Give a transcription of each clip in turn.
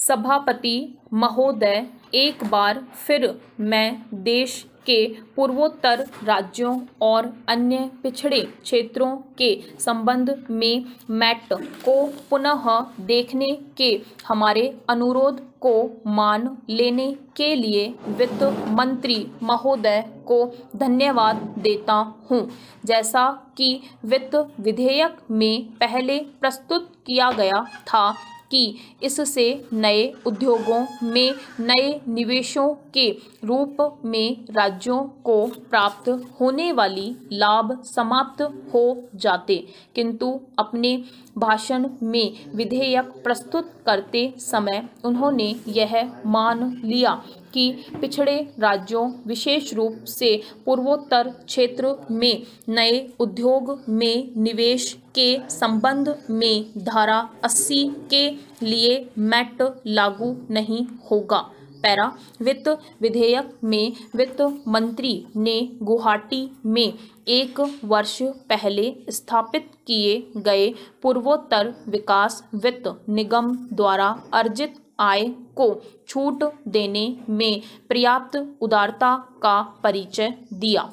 सभापति महोदय, एक बार फिर मैं देश के पूर्वोत्तर राज्यों और अन्य पिछड़े क्षेत्रों के संबंध में मैट को पुनः देखने के हमारे अनुरोध को मान लेने के लिए वित्त मंत्री महोदय को धन्यवाद देता हूं। जैसा कि वित्त विधेयक में पहले प्रस्तुत किया गया था कि इससे नए उद्योगों में नए निवेशों के रूप में राज्यों को प्राप्त होने वाली लाभ समाप्त हो जाते, किंतु अपने भाषण में विधेयक प्रस्तुत करते समय उन्होंने यह मान लिया कि पिछड़े राज्यों, विशेष रूप से पूर्वोत्तर क्षेत्र में नए उद्योग में निवेश के संबंध में धारा 80 के लिए मैट लागू नहीं होगा। पैरा वित्त विधेयक में वित्त मंत्री ने गुवाहाटी में 1 वर्ष पहले स्थापित किए गए पूर्वोत्तर विकास वित्त निगम द्वारा अर्जित आय को छूट देने में पर्याप्त उदारता का परिचय दिया,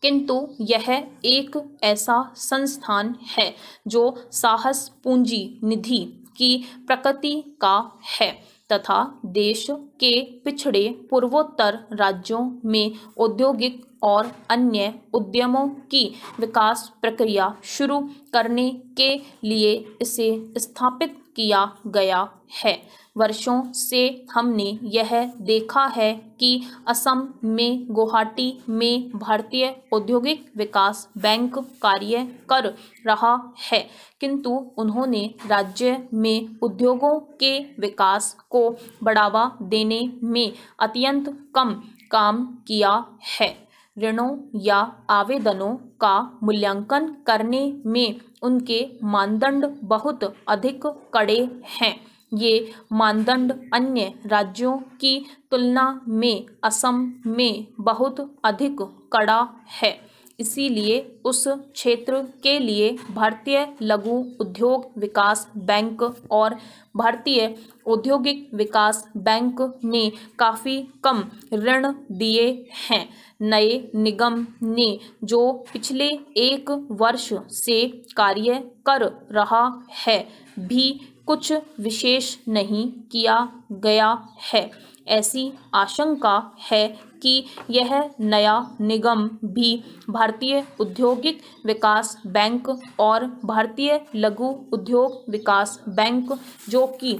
किंतु यह एक ऐसा संस्थान है जो साहस पूंजी निधि की प्रकृति का है तथा देश के पिछड़े पूर्वोत्तर राज्यों में औद्योगिक और अन्य उद्यमों की विकास प्रक्रिया शुरू करने के लिए इसे स्थापित किया गया है। वर्षों से हमने यह देखा है कि असम में गुवाहाटी में भारतीय औद्योगिक विकास बैंक कार्य कर रहा है, किंतु उन्होंने राज्य में उद्योगों के विकास को बढ़ावा देने में अत्यंत कम काम किया है। ऋणों या आवेदनों का मूल्यांकन करने में उनके मानदंड बहुत अधिक कड़े हैं। ये मानदंड अन्य राज्यों की तुलना में असम में बहुत अधिक कड़ा है। इसीलिए उस क्षेत्र के लिए भारतीय लघु उद्योग विकास बैंक और भारतीय औद्योगिक विकास बैंक ने काफ़ी कम ऋण दिए हैं। नए निगम ने जो पिछले 1 वर्ष से कार्य कर रहा है भी कुछ विशेष नहीं किया गया है। ऐसी आशंका है कि यह नया निगम भी भारतीय औद्योगिक विकास बैंक और भारतीय लघु उद्योग विकास बैंक, जो कि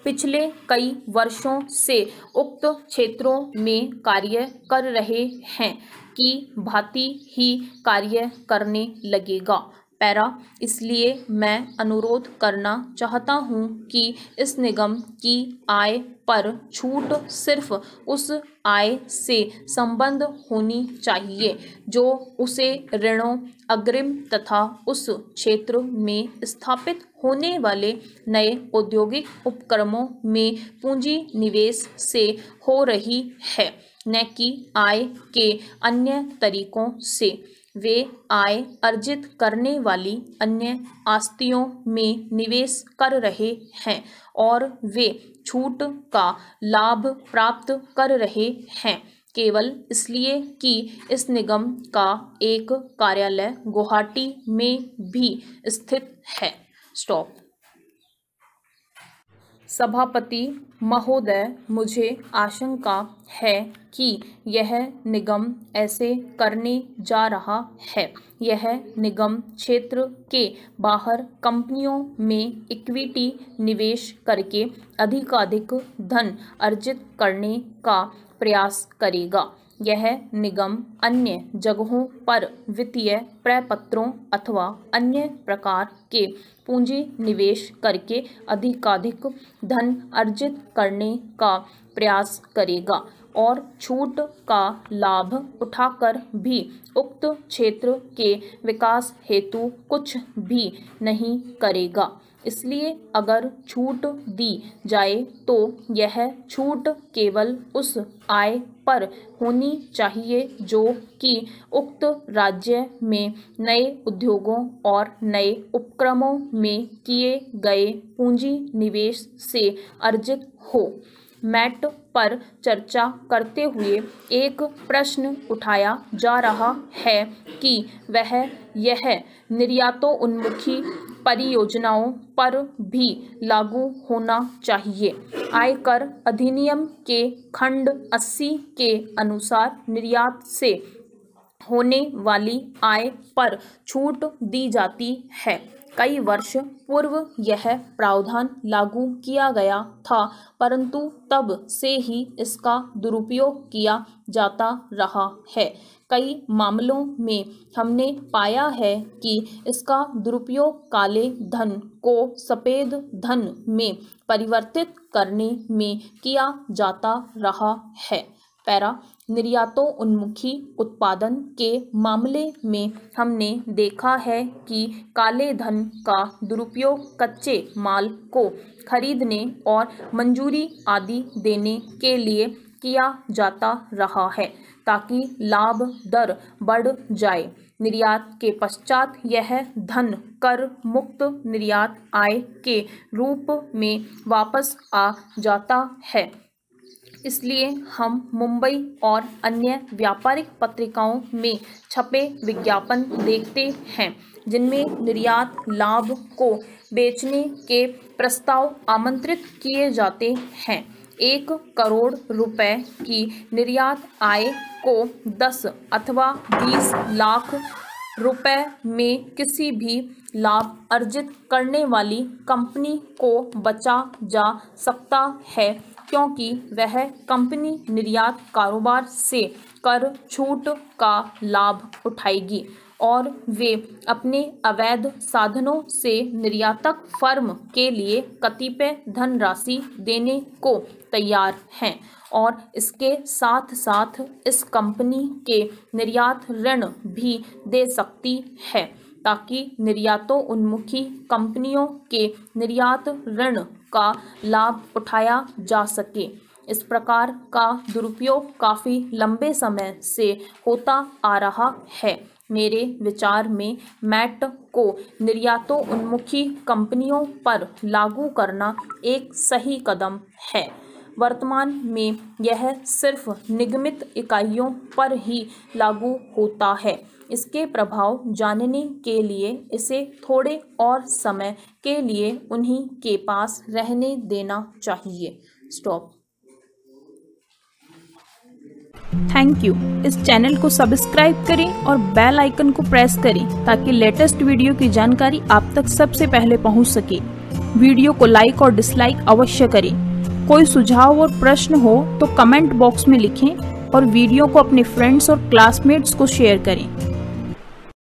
पिछले कई वर्षों से उक्त क्षेत्रों में कार्य कर रहे हैं, की भांति ही कार्य करने लगेगा। पैरा इसलिए मैं अनुरोध करना चाहता हूँ कि इस निगम की आय पर छूट सिर्फ उस आय से संबंध होनी चाहिए जो उसे ऋणों, अग्रिम तथा उस क्षेत्र में स्थापित होने वाले नए औद्योगिक उपक्रमों में पूंजी निवेश से हो रही है, न कि आय के अन्य तरीकों से। वे आय अर्जित करने वाली अन्य आस्तियों में निवेश कर रहे हैं और वे छूट का लाभ प्राप्त कर रहे हैं केवल इसलिए कि इस निगम का एक कार्यालय गुवाहाटी में भी स्थित है। स्टॉप। सभापति महोदय, मुझे आशंका है कि यह निगम ऐसे करने जा रहा है। यह निगम क्षेत्र के बाहर कंपनियों में इक्विटी निवेश करके अधिकाधिक धन अर्जित करने का प्रयास करेगा। यह निगम अन्य जगहों पर वित्तीय प्रपत्रों अथवा अन्य प्रकार के पूंजी निवेश करके अधिकाधिक धन अर्जित करने का प्रयास करेगा और छूट का लाभ उठाकर भी उक्त क्षेत्र के विकास हेतु कुछ भी नहीं करेगा। इसलिए अगर छूट दी जाए तो यह छूट केवल उस आय पर होनी चाहिए जो कि उक्त राज्य में नए उद्योगों और नए उपक्रमों में किए गए पूंजी निवेश से अर्जित हो। मैट पर चर्चा करते हुए एक प्रश्न उठाया जा रहा है कि वह यह निर्यातोन्मुखी परियोजनाओं पर भी लागू होना चाहिए। आयकर अधिनियम के खंड 80 के अनुसार निर्यात से होने वाली आय पर छूट दी जाती है। कई वर्ष पूर्व यह प्रावधान लागू किया गया था, परंतु तब से ही इसका दुरुपयोग किया जाता रहा है। कई मामलों में हमने पाया है कि इसका दुरुपयोग काले धन को सफेद धन में परिवर्तित करने में किया जाता रहा है। पैरा निर्यातोन्मुखी उत्पादन के मामले में हमने देखा है कि काले धन का दुरुपयोग कच्चे माल को खरीदने और मंजूरी आदि देने के लिए किया जाता रहा है ताकि लाभ दर बढ़ जाए। निर्यात के पश्चात यह धन कर मुक्त निर्यात आय के रूप में वापस आ जाता है। इसलिए हम मुंबई और अन्य व्यापारिक पत्रिकाओं में छपे विज्ञापन देखते हैं जिनमें निर्यात लाभ को बेचने के प्रस्ताव आमंत्रित किए जाते हैं। 1 करोड़ रुपए की निर्यात आय को 10 अथवा 20 लाख रुपए में किसी भी लाभ अर्जित करने वाली कंपनी को बचा जा सकता है, क्योंकि वह कंपनी निर्यात कारोबार से कर छूट का लाभ उठाएगी और वे अपने अवैध साधनों से निर्यातक फर्म के लिए कतिपय धनराशि देने को तैयार हैं और इसके साथ साथ इस कंपनी के निर्यात ऋण भी दे सकती है ताकि निर्यातोन्मुखी कंपनियों के निर्यात ऋण का लाभ उठाया जा सके। इस प्रकार का दुरुपयोग काफ़ी लंबे समय से होता आ रहा है। मेरे विचार में मैट को निर्यातोन्मुखी कंपनियों पर लागू करना एक सही कदम है। वर्तमान में यह सिर्फ निगमित इकाइयों पर ही लागू होता है। इसके प्रभाव जानने के लिए इसे थोड़े और समय के लिए उन्हीं के पास रहने देना चाहिए। स्टॉप। Thank you. इस चैनल को सब्सक्राइब करें और बेल आइकन को प्रेस करें ताकि लेटेस्ट वीडियो की जानकारी आप तक सबसे पहले पहुंच सके। वीडियो को लाइक और डिसलाइक अवश्य करें। कोई सुझाव और प्रश्न हो तो कमेंट बॉक्स में लिखें और वीडियो को अपने फ्रेंड्स और क्लासमेट्स को शेयर करें।